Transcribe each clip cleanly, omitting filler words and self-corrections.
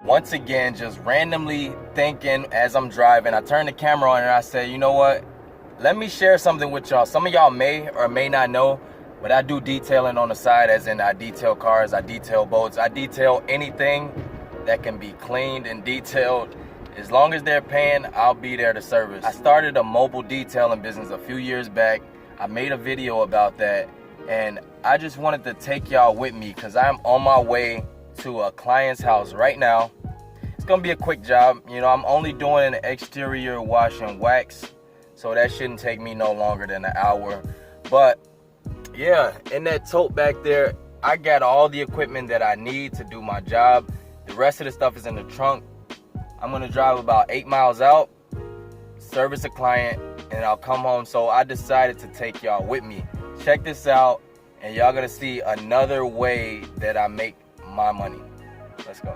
once again, just randomly thinking as I'm driving, I turned the camera on and I said, you know what? Let me share something with y'all. Some of y'all may or may not know, but I do detailing on the side, as in I detail cars, I detail boats, I detail anything that can be cleaned and detailed. As long as they're paying, I'll be there to service. I started a mobile detailing business a few years back. I made a video about that, and I just wanted to take y'all with me because I'm on my way to a client's house right now. It's gonna be a quick job. You know, I'm only doing an exterior wash and wax, so that shouldn't take me no longer than an hour. But yeah, in that tote back there, I got all the equipment that I need to do my job. The rest of the stuff is in the trunk. I'm gonna drive about 8 miles out, service a client, and I'll come home. So I decided to take y'all with me. Check this out, and y'all gonna see another way that I make my money. Let's go.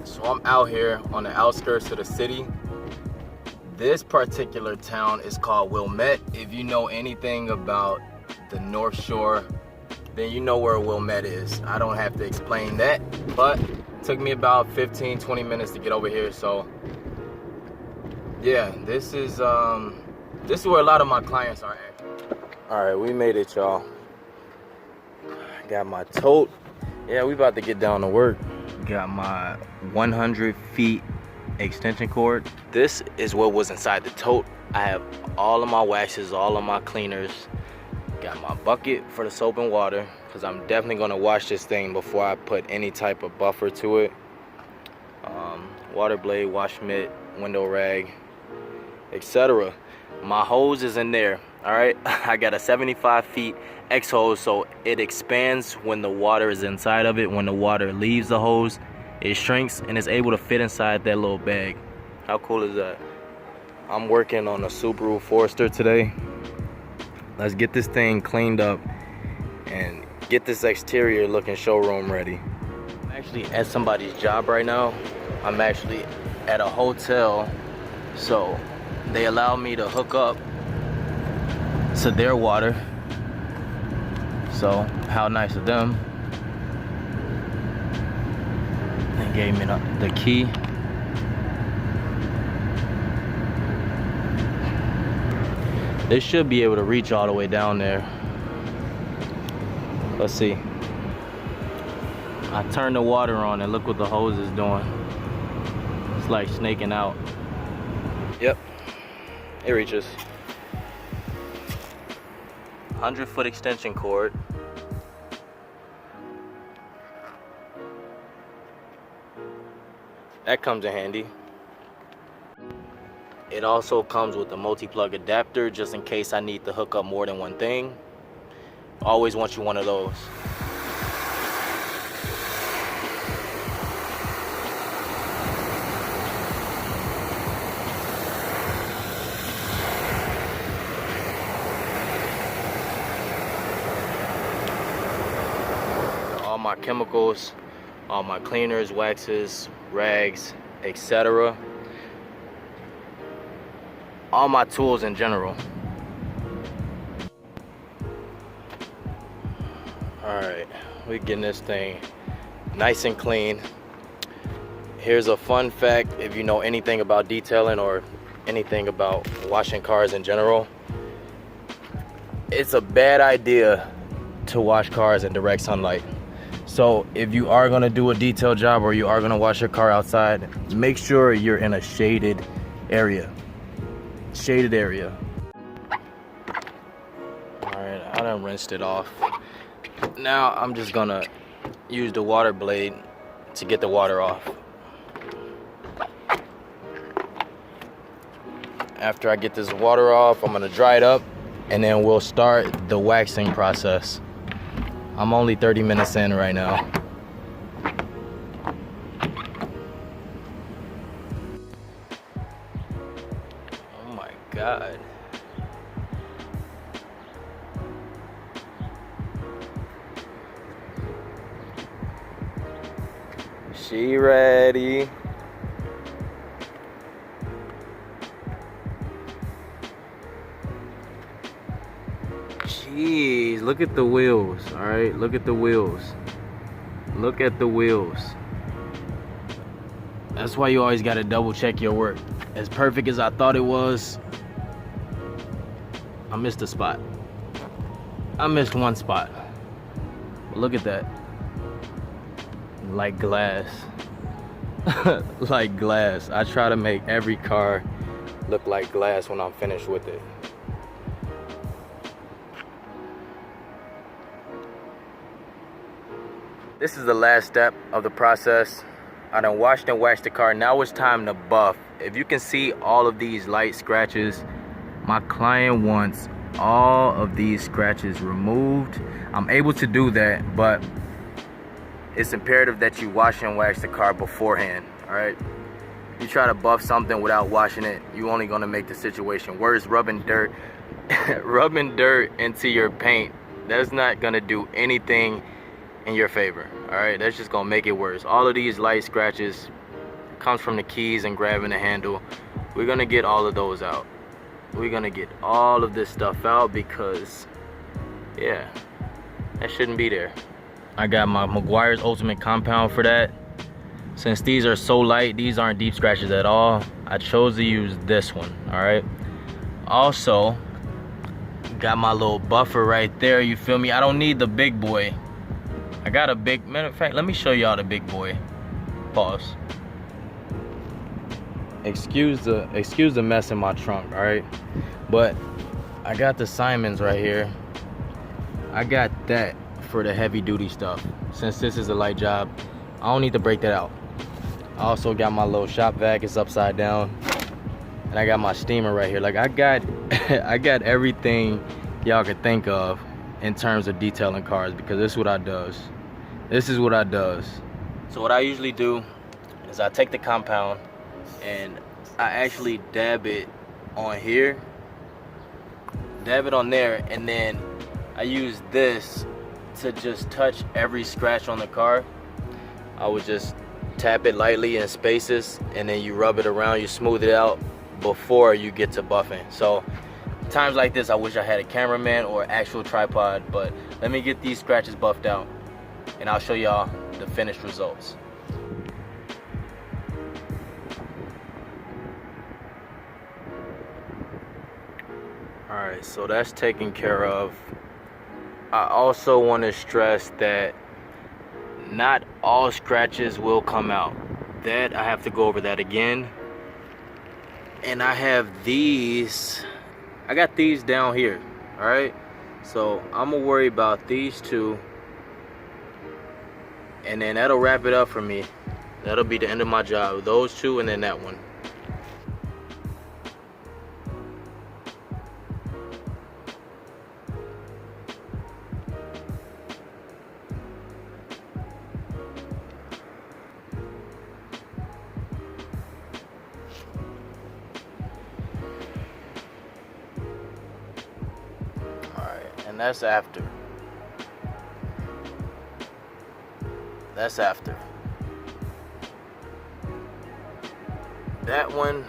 So I'm out here on the outskirts of the city. This particular town is called Wilmette. If you know anything about the North Shore, then you know where Wilmette is. I don't have to explain that, but it took me about 15-20 minutes to get over here. So yeah, this is where a lot of my clients are at. All right, we made it, y'all. Got my tote. Yeah, we about to get down to work. Got my 100 feet extension cord. This is what was inside the tote. I have all of my waxes, all of my cleaners. Got my bucket for the soap and water, because I'm definitely gonna wash this thing before I put any type of buffer to it. Water blade, wash mitt, window rag, etc. My hose is in there. All right, I got a 75 feet X hose, so it expands when the water is inside of it. When the water leaves the hose, it shrinks and is able to fit inside that little bag. How cool is that? I'm working on a Subaru Forester today. Let's get this thing cleaned up and get this exterior looking showroom ready. I'm actually at somebody's job right now. I'm actually at a hotel, so they allow me to hook up to their water. So how nice of them. They gave me the key. They should be able to reach all the way down there. Let's see. I turned the water on and look what the hose is doing. It's like snaking out. Yep, it reaches. 100-foot extension cord. That comes in handy. It also comes with a multi-plug adapter just in case I need to hook up more than one thing. Always want you one of those. All my chemicals, all my cleaners, waxes, rags, etc. All my tools in general. Alright, we're getting this thing nice and clean. Here's a fun fact, if you know anything about detailing or anything about washing cars in general. It's a bad idea to wash cars in direct sunlight. So if you are gonna do a detail job or you are gonna wash your car outside, make sure you're in a shaded area. Shaded area. Alright, I done rinsed it off. Now I'm just gonna use the water blade to get the water off. After I get this water off, I'm gonna dry it up and then we'll start the waxing process. I'm only 30 minutes in right now. Oh my God. She ready. Jeez, look at the wheels, all right? Look at the wheels. Look at the wheels. That's why you always gotta double check your work. As perfect as I thought it was, I missed a spot. I missed one spot. But look at that. Like glass. Like glass. I try to make every car look like glass when I'm finished with it. This is the last step of the process. I done washed and waxed the car. Now it's time to buff. If you can see all of these light scratches, my client wants all of these scratches removed. I'm able to do that, but it's imperative that you wash and wax the car beforehand, all right? You try to buff something without washing it, you're only gonna make the situation worse. Rubbing dirt into your paint, that's not gonna do anything in your favor, all right? That's just gonna make it worse. All of these light scratches comes from the keys and grabbing the handle. We're gonna get all of those out. We're gonna get all of this stuff out because, yeah, that shouldn't be there. I got my Meguiar's Ultimate Compound for that. Since these are so light, these aren't deep scratches at all, I chose to use this one, all right? Also, got my little buffer right there, you feel me? I don't need the big boy. I got a big, matter of fact, let me show y'all the big boy. Pause. Excuse the mess in my trunk, all right? But I got the Simons right here. I got that for the heavy duty stuff. Since this is a light job, I don't need to break that out. I also got my little shop vac, it's upside down. And I got my steamer right here. Like I got I got everything y'all could think of in terms of detailing cars, because this is what I does. This is what I does. So what I usually do is I take the compound and I actually dab it on here, dab it on there, and then I use this to just touch every scratch on the car. I would just tap it lightly in spaces, and then you rub it around, you smooth it out before you get to buffing. So times like this, I wish I had a cameraman or actual tripod, but let me get these scratches buffed out and I'll show y'all the finished results. Alright, so that's taken care of. I also want to stress that not all scratches will come out. That I have to go over that again. And I have these, I got these down here, alright? So I'm gonna worry about these two, and then that'll wrap it up for me. That'll be the end of my job. Those two and then that one. And that's after. That's after. That one,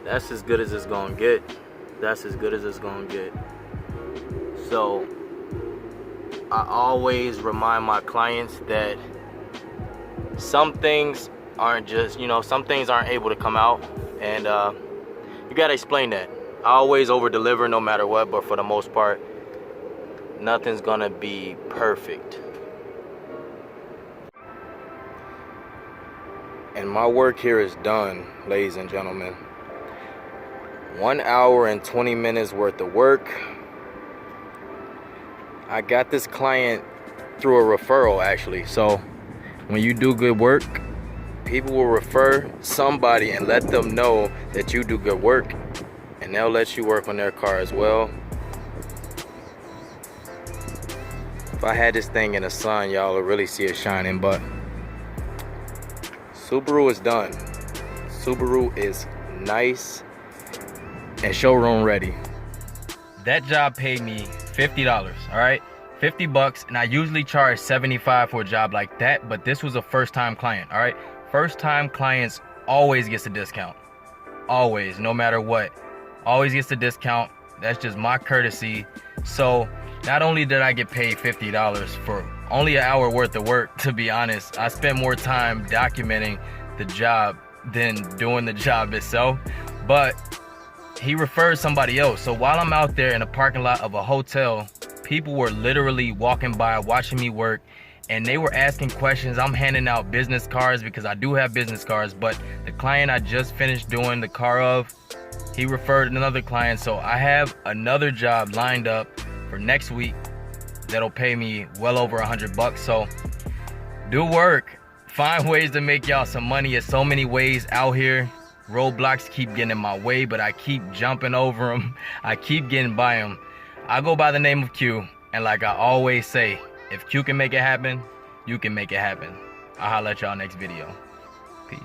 that's as good as it's gonna get. That's as good as it's gonna get. So I always remind my clients that some things aren't just, some things aren't able to come out, and you gotta explain that. I always over deliver no matter what, but for the most part, nothing's gonna be perfect. And my work here is done, ladies and gentlemen. 1 hour and 20 minutes worth of work. I got this client through a referral, actually. So when you do good work, people will refer somebody and let them know that you do good work, and they'll let you work on their car as well. If I had this thing in the sun, y'all would really see it shining, but Subaru is done. Subaru is nice and showroom ready. That job paid me $50, all right? $50, and I usually charge $75 for a job like that, but this was a first-time client, all right? First-time clients always gets a discount. Always, no matter what. Always gets a discount. That's just my courtesy. So not only did I get paid $50 for only an hour worth of work, to be honest. I spent more time documenting the job than doing the job itself, but he referred somebody else. So while I'm out there in a parking lot of a hotel, people were literally walking by, watching me work, and they were asking questions. I'm handing out business cards because I do have business cards, but the client I just finished doing the car of, he referred another client. So I have another job lined up for next week that'll pay me well over $100. So do work, find ways to make y'all some money. There's so many ways out here. Roadblocks keep getting in my way, but I keep jumping over them. I keep getting by them. I go by the name of Q, and like I always say, if Q can make it happen, you can make it happen. I'll holler at y'all next video. Peace.